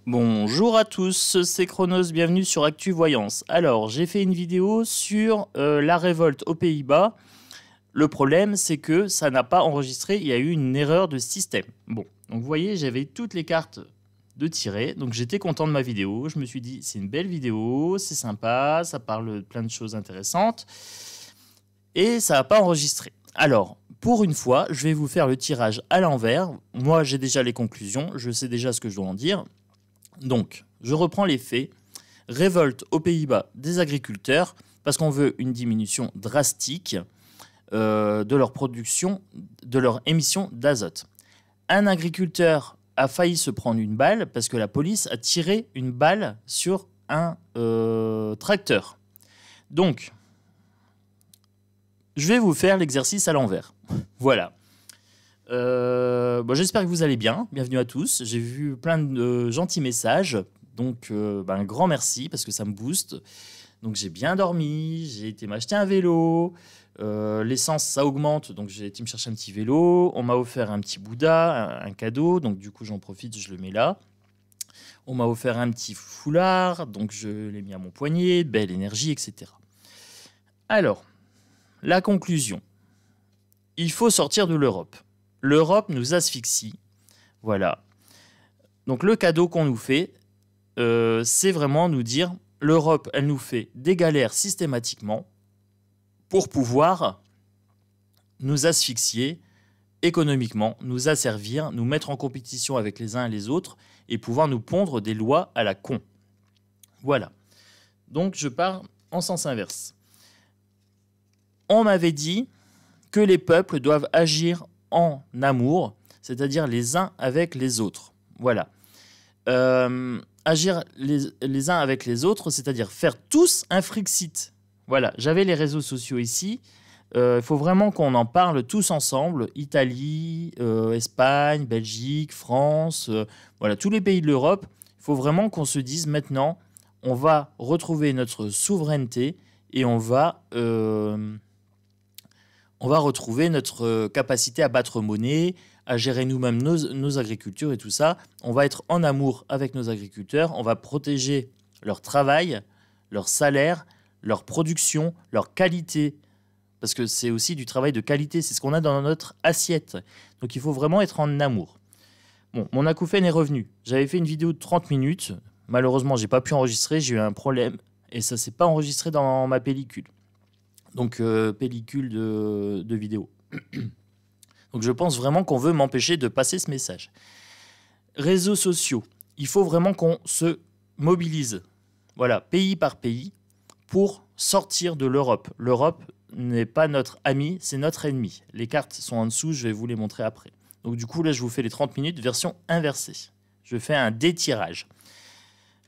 Bonjour à tous, c'est Chronos, bienvenue sur Actu Voyance. Alors, j'ai fait une vidéo sur la révolte aux Pays-Bas. Le problème, c'est que ça n'a pas enregistré, il y a eu une erreur de système. Bon, donc vous voyez, j'avais toutes les cartes de tirer, donc j'étais content de ma vidéo. Je me suis dit, c'est une belle vidéo, c'est sympa, ça parle de plein de choses intéressantes. Et ça n'a pas enregistré. Alors, pour une fois, je vais vous faire le tirage à l'envers. Moi, j'ai déjà les conclusions, je sais déjà ce que je dois en dire. Donc, je reprends les faits. Révolte aux Pays-Bas des agriculteurs parce qu'on veut une diminution drastique de leur production, de leur émission d'azote. Un agriculteur a failli se prendre une balle parce que la police a tiré une balle sur un tracteur. Donc, je vais vous faire l'exercice à l'envers. Voilà. Bon, j'espère que vous allez bien. Bienvenue à tous. J'ai vu plein de gentils messages. Donc, un grand merci parce que ça me booste. Donc, j'ai bien dormi. J'ai été m'acheter un vélo. L'essence, ça augmente. Donc, j'ai été me chercher un petit vélo. On m'a offert un petit Bouddha, un cadeau. Donc, du coup, j'en profite. Je le mets là. On m'a offert un petit foulard. Donc, je l'ai mis à mon poignet. Belle énergie, etc. Alors, la conclusion. Il faut sortir de l'Europe. L'Europe nous asphyxie. Voilà. Donc le cadeau qu'on nous fait, c'est vraiment nous dire, l'Europe, elle nous fait des galères systématiquement pour pouvoir nous asphyxier économiquement, nous asservir, nous mettre en compétition avec les uns et les autres et pouvoir nous pondre des lois à la con. Voilà. Donc je pars en sens inverse. On m'avait dit que les peuples doivent agir en amour, c'est-à-dire les uns avec les autres. Voilà. Agir les uns avec les autres, c'est-à-dire faire tous un Frixit. Voilà, j'avais les réseaux sociaux ici. Il faut vraiment qu'on en parle tous ensemble. Italie, Espagne, Belgique, France, voilà, tous les pays de l'Europe. Il faut vraiment qu'on se dise maintenant, on va retrouver notre souveraineté et on va retrouver notre capacité à battre monnaie, à gérer nous-mêmes nos agricultures et tout ça. On va être en amour avec nos agriculteurs, on va protéger leur travail, leur salaire, leur production, leur qualité. Parce que c'est aussi du travail de qualité, c'est ce qu'on a dans notre assiette. Donc il faut vraiment être en amour. Bon, mon acouphène est revenu. J'avais fait une vidéo de 30 minutes. Malheureusement, j'ai pas pu enregistrer, j'ai eu un problème. Et ça s'est pas enregistré dans ma pellicule. Donc, pellicule de vidéo. Donc, je pense vraiment qu'on veut m'empêcher de passer ce message. Réseaux sociaux. Il faut vraiment qu'on se mobilise, voilà, pays par pays, pour sortir de l'Europe. L'Europe n'est pas notre ami, c'est notre ennemi. Les cartes sont en dessous, je vais vous les montrer après. Donc, du coup, là, je vous fais les 30 minutes, version inversée. Je fais un détirage.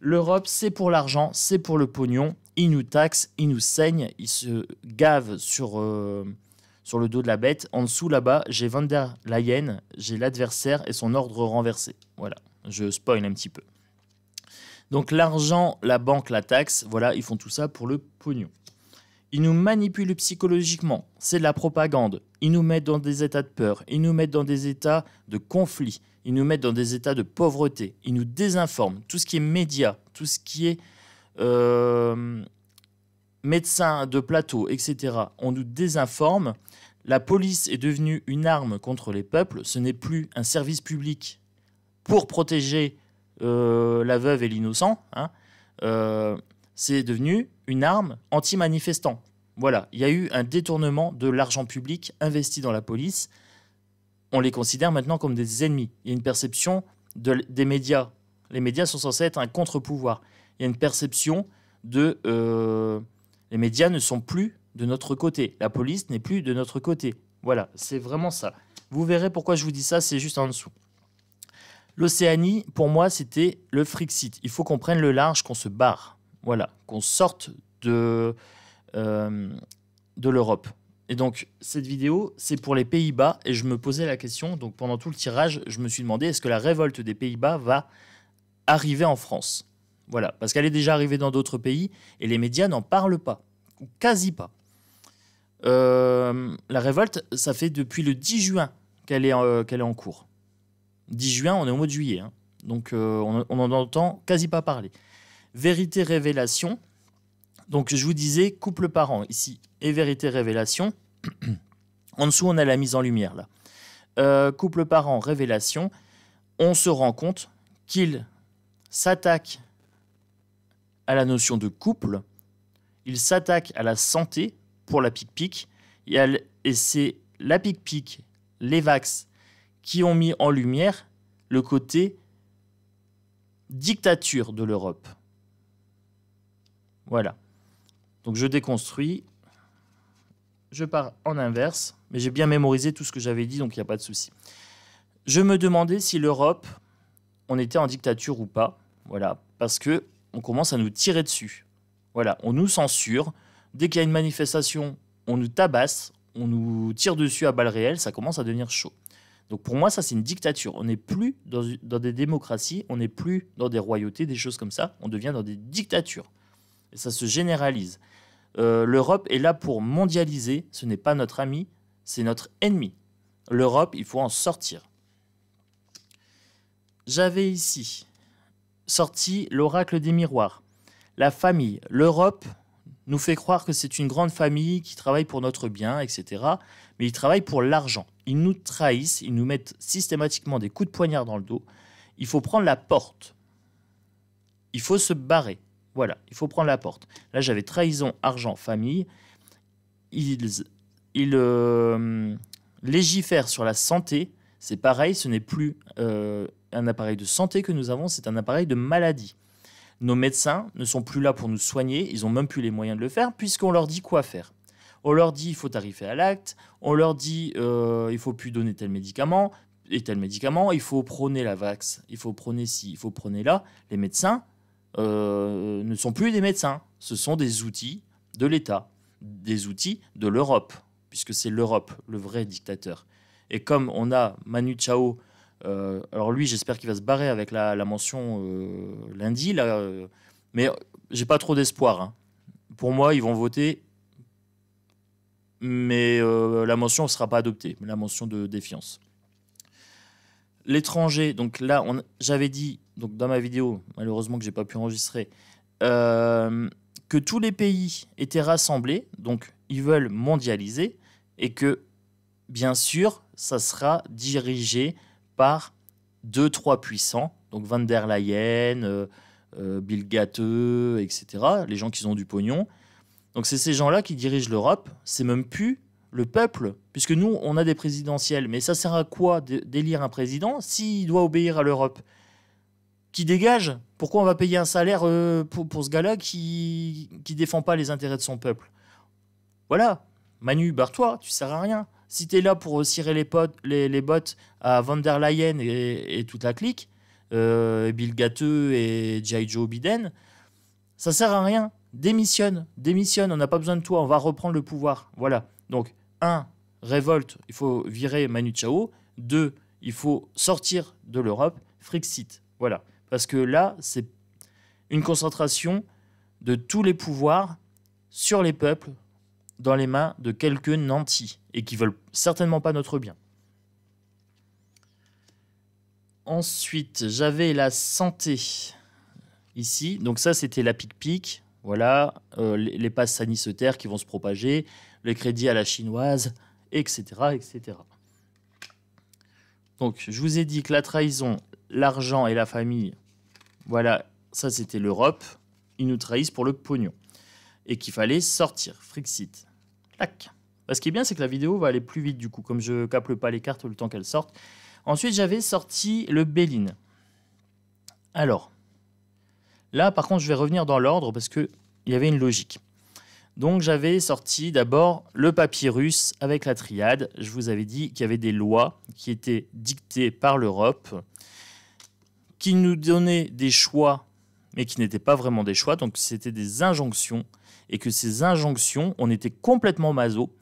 L'Europe, c'est pour l'argent, c'est pour le pognon. Ils nous taxent, ils nous saignent, ils se gavent sur le dos de la bête. En dessous, là-bas, j'ai Von der Leyen, j'ai l'adversaire et son ordre renversé. Voilà, je spoil un petit peu. Donc l'argent, la banque, la taxe, voilà, ils font tout ça pour le pognon. Ils nous manipulent psychologiquement, c'est de la propagande. Ils nous mettent dans des états de peur, ils nous mettent dans des états de conflit, ils nous mettent dans des états de pauvreté, ils nous désinforment. Tout ce qui est médias, tout ce qui est médecins de plateau, etc., on nous désinforme. La police est devenue une arme contre les peuples. Ce n'est plus un service public pour protéger la veuve et l'innocent. Hein. C'est devenu une arme anti-manifestant. Voilà, il y a eu un détournement de l'argent public investi dans la police. On les considère maintenant comme des ennemis. Il y a une perception des médias. Les médias sont censés être un contre-pouvoir. Il y a une perception de... les médias ne sont plus de notre côté. La police n'est plus de notre côté. Voilà, c'est vraiment ça. Vous verrez pourquoi je vous dis ça, c'est juste en dessous. L'Océanie, pour moi, c'était le Frixit. Il faut qu'on prenne le large, qu'on se barre. Voilà, qu'on sorte de l'Europe. Et donc, cette vidéo, c'est pour les Pays-Bas. Et je me posais la question, donc pendant tout le tirage, je me suis demandé, est-ce que la révolte des Pays-Bas va arriver en France ? Voilà, parce qu'elle est déjà arrivée dans d'autres pays et les médias n'en parlent pas, ou quasi pas. La révolte, ça fait depuis le 10 juin qu'elle est en cours. 10 juin, on est au mois de juillet. Hein. donc on n'en entend quasi pas parler. Vérité-révélation, donc je vous disais couple parent ici, et vérité-révélation. En dessous, on a la mise en lumière là. Couple parent, révélation, on se rend compte qu'il s'attaque à la notion de couple, il s'attaque à la santé pour la pic-pic, et c'est la pic-pic, les Vax, qui ont mis en lumière le côté dictature de l'Europe. Voilà. Donc je déconstruis, je pars en inverse, mais j'ai bien mémorisé tout ce que j'avais dit, donc il n'y a pas de souci. Je me demandais si l'Europe, on était en dictature ou pas, voilà, parce que on commence à nous tirer dessus. Voilà, on nous censure. Dès qu'il y a une manifestation, on nous tabasse, on nous tire dessus à balles réelles, ça commence à devenir chaud. Donc pour moi, ça, c'est une dictature. On n'est plus dans des démocraties, on n'est plus dans des royautés, des choses comme ça. On devient dans des dictatures. Et ça se généralise. L'Europe est là pour mondialiser. Ce n'est pas notre ami, c'est notre ennemi. L'Europe, il faut en sortir. J'avais ici sorti l'oracle des miroirs. La famille, l'Europe nous fait croire que c'est une grande famille qui travaille pour notre bien, etc. Mais ils travaillent pour l'argent. Ils nous trahissent, ils nous mettent systématiquement des coups de poignard dans le dos. Il faut prendre la porte. Il faut se barrer. Voilà, il faut prendre la porte. Là, j'avais trahison, argent, famille. Ils légifèrent sur la santé. C'est pareil, ce n'est plus un appareil de santé que nous avons, c'est un appareil de maladie. Nos médecins ne sont plus là pour nous soigner, ils n'ont même plus les moyens de le faire, puisqu'on leur dit quoi faire. On leur dit il faut tarifer à l'acte, on leur dit il ne faut plus donner tel médicament, et tel médicament, il faut prôner la vax, il faut prôner ci, il faut prôner là. Les médecins ne sont plus des médecins, ce sont des outils de l'État, des outils de l'Europe, puisque c'est l'Europe, le vrai dictateur. Et comme on a Manu Chao, alors lui, j'espère qu'il va se barrer avec la mention lundi, là, mais j'ai pas trop d'espoir. Hein. Pour moi, ils vont voter, mais la mention ne sera pas adoptée, la mention de défiance. L'étranger, donc là, j'avais dit donc dans ma vidéo, malheureusement que j'ai pas pu enregistrer, que tous les pays étaient rassemblés, donc ils veulent mondialiser, et que bien sûr, ça sera dirigé par 2-3 puissants, donc Van der Leyen, Bill Gates, etc., les gens qui ont du pognon. Donc c'est ces gens-là qui dirigent l'Europe, c'est même plus le peuple, puisque nous, on a des présidentielles. Mais ça sert à quoi d'élire un président s'il doit obéir à l'Europe? Qui dégage? Pourquoi on va payer un salaire pour ce gars-là qui défend pas les intérêts de son peuple? Voilà, Manu, barre-toi, tu sers à rien. Si tu es là pour cirer les bottes à Van der Leyen et toute la clique, Bill Gates et J. Joe Biden, ça sert à rien. Démissionne, on n'a pas besoin de toi, on va reprendre le pouvoir. Voilà. Donc, 1, révolte, il faut virer Manu Chao. 2, il faut sortir de l'Europe, Frexit. Voilà. Parce que là, c'est une concentration de tous les pouvoirs sur les peuples dans les mains de quelques nantis et qui veulent certainement pas notre bien. Ensuite, j'avais la santé ici. Donc ça, c'était la pic-pic. Voilà, les passes sanitaires qui vont se propager, les crédits à la chinoise, etc., etc. Donc, je vous ai dit que la trahison, l'argent et la famille, voilà, ça c'était l'Europe. Ils nous trahissent pour le pognon. Et qu'il fallait sortir, Frexit. Tac. Ce qui est bien, c'est que la vidéo va aller plus vite du coup, comme je capte pas les cartes le temps qu'elles sortent. Ensuite, j'avais sorti le Bélin. Alors, là, par contre, je vais revenir dans l'ordre parce qu'il y avait une logique. Donc, j'avais sorti d'abord le papyrus avec la triade. Je vous avais dit qu'il y avait des lois qui étaient dictées par l'Europe, qui nous donnaient des choix, mais qui n'étaient pas vraiment des choix. Donc, c'était des injonctions. Et que ces injonctions, on était complètement maso.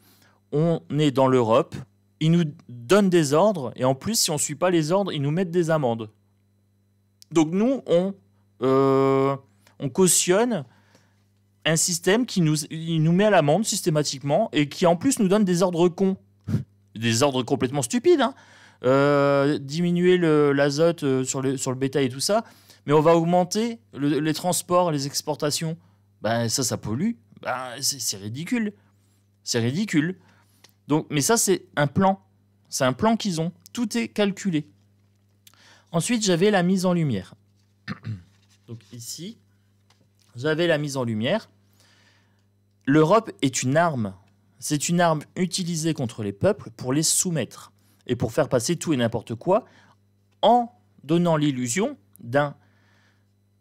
On est dans l'Europe, ils nous donnent des ordres, et en plus, si on ne suit pas les ordres, ils nous mettent des amendes. Donc, nous, on cautionne un système qui nous met à l'amende systématiquement et qui en plus nous donne des ordres cons. Des ordres complètement stupides. Hein. diminuer l'azote sur le bétail et tout ça, mais on va augmenter les transports, les exportations. Ben, ça pollue. Ben, c'est ridicule. C'est ridicule. Donc, mais ça, c'est un plan. C'est un plan qu'ils ont. Tout est calculé. Ensuite, j'avais la mise en lumière. Donc ici, j'avais la mise en lumière. L'Europe est une arme. C'est une arme utilisée contre les peuples pour les soumettre et pour faire passer tout et n'importe quoi en donnant l'illusion d'un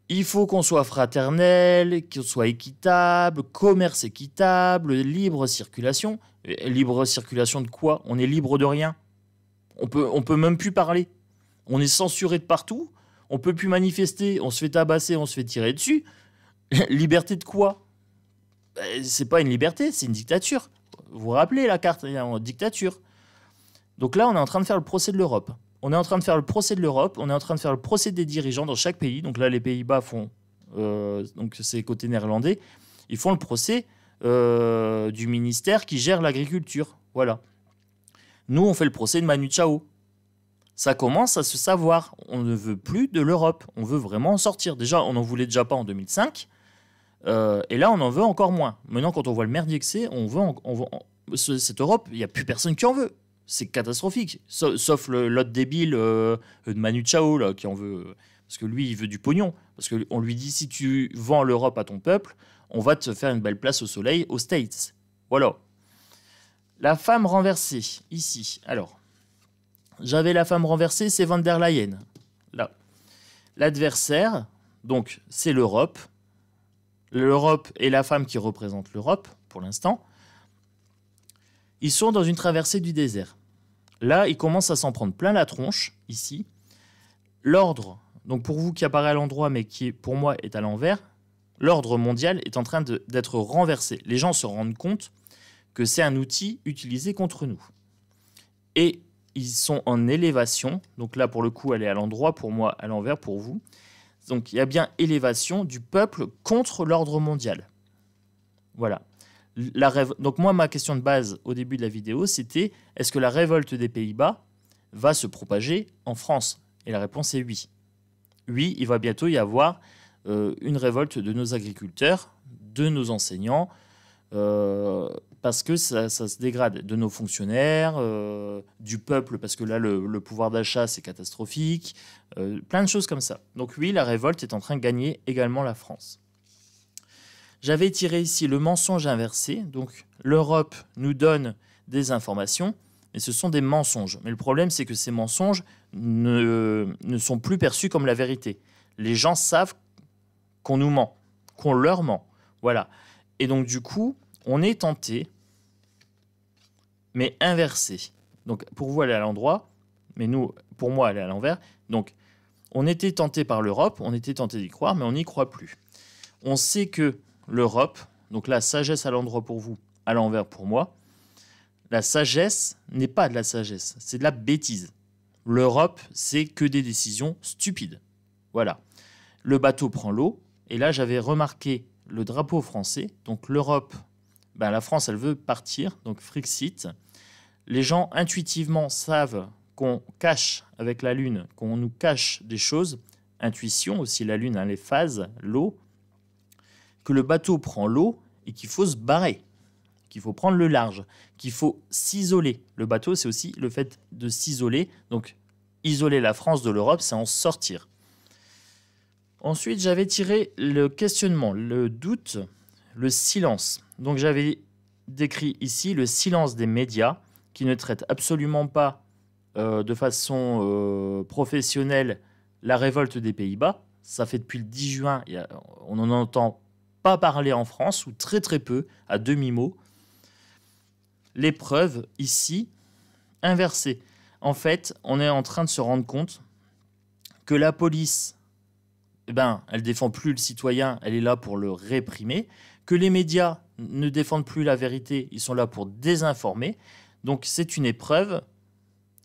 il faut qu'on soit fraternel, qu'on soit équitable, commerce équitable, libre circulation. Libre circulation de quoi? On est libre de rien. On peut même plus parler. On est censuré de partout. On peut plus manifester. On se fait tabasser, on se fait tirer dessus. Liberté de quoi? C'est pas une liberté, c'est une dictature. Vous vous rappelez la carte, dictature. Donc là, on est en train de faire le procès de l'Europe. On est en train de faire le procès de l'Europe, on est en train de faire le procès des dirigeants dans chaque pays. Donc là, les Pays-Bas font, donc c'est côté néerlandais, ils font le procès du ministère qui gère l'agriculture. Voilà. Nous, on fait le procès de Manu Chao. Ça commence à se savoir. On ne veut plus de l'Europe. On veut vraiment en sortir. Déjà, on n'en voulait déjà pas en 2005. Et là, on en veut encore moins. Maintenant, quand on voit le merdier que c'est, cette Europe, il n'y a plus personne qui en veut. C'est catastrophique. Sauf l'autre débile de Manu Chao, là, qui en veut. Parce que lui, il veut du pognon. Parce qu'on lui dit, si tu vends l'Europe à ton peuple, on va te faire une belle place au soleil aux States. Voilà. La femme renversée, ici. Alors, j'avais la femme renversée, c'est Van der Leyen. Là. L'adversaire, donc, c'est l'Europe. L'Europe est la femme qui représente l'Europe, pour l'instant. Ils sont dans une traversée du désert. Là, ils commencent à s'en prendre plein la tronche, ici. L'ordre, donc pour vous qui apparaît à l'endroit, mais qui pour moi est à l'envers, l'ordre mondial est en train d'être renversé. Les gens se rendent compte que c'est un outil utilisé contre nous. Et ils sont en élévation. Donc là, pour le coup, elle est à l'endroit, pour moi, à l'envers, pour vous. Donc il y a bien élévation du peuple contre l'ordre mondial. Voilà. Donc moi, ma question de base au début de la vidéo, c'était est-ce que la révolte des Pays-Bas va se propager en France? Et la réponse est oui. Oui, il va bientôt y avoir une révolte de nos agriculteurs, de nos enseignants, parce que ça se dégrade, de nos fonctionnaires, du peuple, parce que là, le pouvoir d'achat, c'est catastrophique, plein de choses comme ça. Donc oui, la révolte est en train de gagner également la France. J'avais tiré ici le mensonge inversé. Donc, l'Europe nous donne des informations, mais ce sont des mensonges. Mais le problème, c'est que ces mensonges ne sont plus perçus comme la vérité. Les gens savent qu'on nous ment, qu'on leur ment. Voilà. Et donc, du coup, on est tenté, mais inversé. Donc, pour vous, elle est à l'endroit, mais nous, pour moi, elle est à l'envers. Donc, on était tenté par l'Europe, on était tenté d'y croire, mais on n'y croit plus. On sait que l'Europe, donc la sagesse à l'endroit pour vous, à l'envers pour moi, la sagesse n'est pas de la sagesse, c'est de la bêtise. L'Europe, c'est que des décisions stupides. Voilà. Le bateau prend l'eau, et là j'avais remarqué le drapeau français, donc l'Europe, ben la France elle veut partir, donc Frexit. Les gens intuitivement savent qu'on cache avec la Lune, qu'on nous cache des choses, intuition aussi la Lune, hein, les phases, l'eau, que le bateau prend l'eau et qu'il faut se barrer, qu'il faut prendre le large, qu'il faut s'isoler. Le bateau, c'est aussi le fait de s'isoler. Donc, isoler la France de l'Europe, c'est en sortir. Ensuite, j'avais tiré le questionnement, le doute, le silence. Donc, j'avais décrit ici le silence des médias qui ne traitent absolument pas de façon professionnelle la révolte des Pays-Bas. Ça fait depuis le 10 juin, on en entend pas parler en France, ou très très peu, à demi-mot. Les preuves, ici, inversées. En fait, on est en train de se rendre compte que la police, elle défend plus le citoyen, elle est là pour le réprimer, que les médias ne défendent plus la vérité, ils sont là pour désinformer. Donc c'est une épreuve.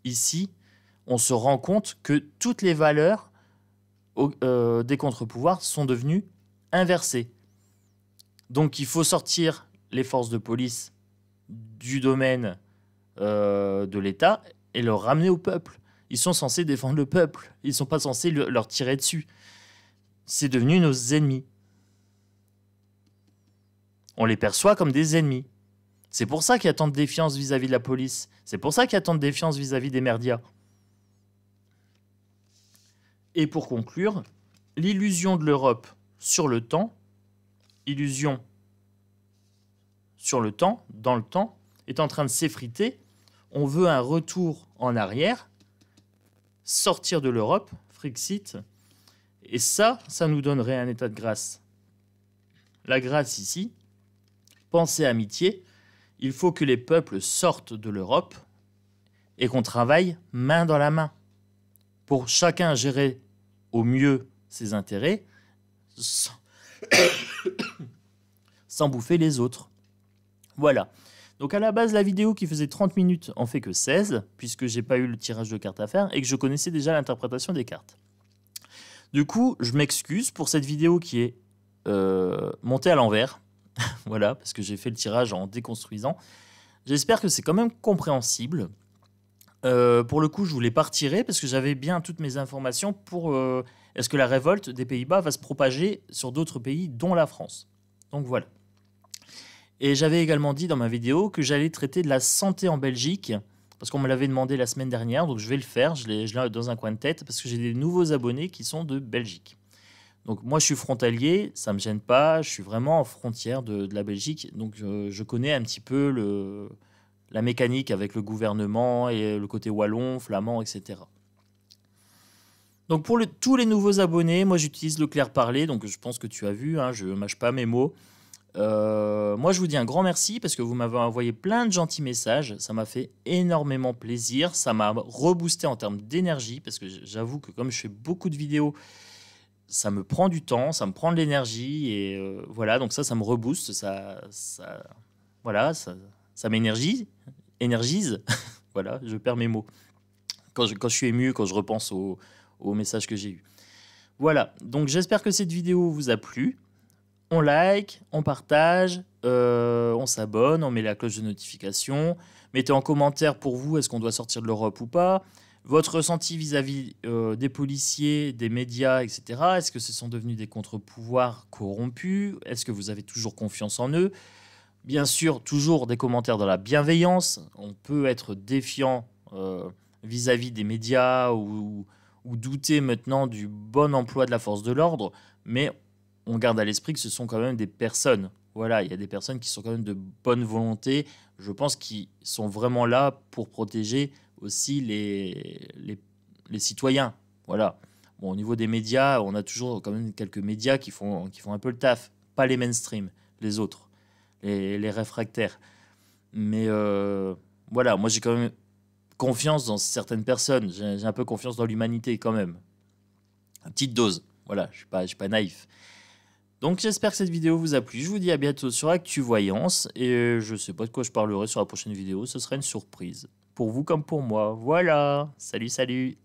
Ici, on se rend compte que toutes les valeurs des contre-pouvoirs sont devenues inversées. Donc il faut sortir les forces de police du domaine de l'État et le ramener au peuple. Ils sont censés défendre le peuple. Ils ne sont pas censés leur tirer dessus. C'est devenu nos ennemis. On les perçoit comme des ennemis. C'est pour ça qu'il y a tant de défiance vis-à-vis de la police. C'est pour ça qu'il y a tant de défiance vis-à-vis des merdias. Et pour conclure, l'illusion de l'Europe sur le temps, illusion sur le temps, dans le temps, est en train de s'effriter. On veut un retour en arrière, sortir de l'Europe, Frexit, et ça nous donnerait un état de grâce. La grâce ici, pensée amitié, il faut que les peuples sortent de l'Europe et qu'on travaille main dans la main pour chacun gérer au mieux ses intérêts sans bouffer les autres. Voilà. Donc à la base, la vidéo qui faisait 30 minutes en fait que 16, puisque j'ai pas eu le tirage de cartes à faire et que je connaissais déjà l'interprétation des cartes. Du coup, je m'excuse pour cette vidéo qui est montée à l'envers. Voilà, parce que j'ai fait le tirage en déconstruisant. J'espère que c'est quand même compréhensible. Pour le coup, je voulais pas retirer parce que j'avais bien toutes mes informations pour... est-ce que la révolte des Pays-Bas va se propager sur d'autres pays, dont la France? Donc voilà. Et j'avais également dit dans ma vidéo que j'allais traiter de la santé en Belgique, parce qu'on me l'avait demandé la semaine dernière, donc je vais le faire, je l'ai dans un coin de tête, parce que j'ai des nouveaux abonnés qui sont de Belgique. Donc moi je suis frontalier, ça ne me gêne pas, je suis vraiment en frontière de la Belgique, donc je connais un petit peu la mécanique avec le gouvernement et le côté wallon, flamand, etc. Donc pour tous les nouveaux abonnés, moi j'utilise le clair parler, donc je pense que tu as vu, hein, je ne mâche pas mes mots. Moi je vous dis un grand merci parce que vous m'avez envoyé plein de gentils messages, ça m'a fait énormément plaisir, ça m'a reboosté en termes d'énergie parce que j'avoue que comme je fais beaucoup de vidéos, ça me prend du temps, ça me prend de l'énergie et voilà, donc ça me rebooste, voilà, ça m'énergise, voilà, je perds mes mots quand je suis ému, quand je repense aux messages que j'ai eus. Voilà, donc j'espère que cette vidéo vous a plu. On like, on partage, on s'abonne, on met la cloche de notification. Mettez en commentaire pour vous, est-ce qu'on doit sortir de l'Europe ou pas? Votre ressenti vis-à-vis des policiers, des médias, etc. Est-ce que ce sont devenus des contre-pouvoirs corrompus? Est-ce que vous avez toujours confiance en eux? Bien sûr, toujours des commentaires dans la bienveillance. On peut être défiant vis-à-vis des médias ou douter maintenant du bon emploi de la force de l'ordre, mais on garde à l'esprit que ce sont quand même des personnes. Voilà, il y a des personnes qui sont quand même de bonne volonté. Je pense qu'ils sont vraiment là pour protéger aussi les citoyens. Voilà. Bon, au niveau des médias, on a toujours quand même quelques médias qui font un peu le taf. Pas les mainstream, les autres, les réfractaires. Mais voilà, moi j'ai quand même confiance dans certaines personnes. J'ai un peu confiance dans l'humanité quand même. Une petite dose. Voilà, je suis pas naïf. Donc j'espère que cette vidéo vous a plu. Je vous dis à bientôt sur Actu Voyance. Et je sais pas de quoi je parlerai sur la prochaine vidéo. Ce sera une surprise. Pour vous comme pour moi. Voilà. Salut, salut.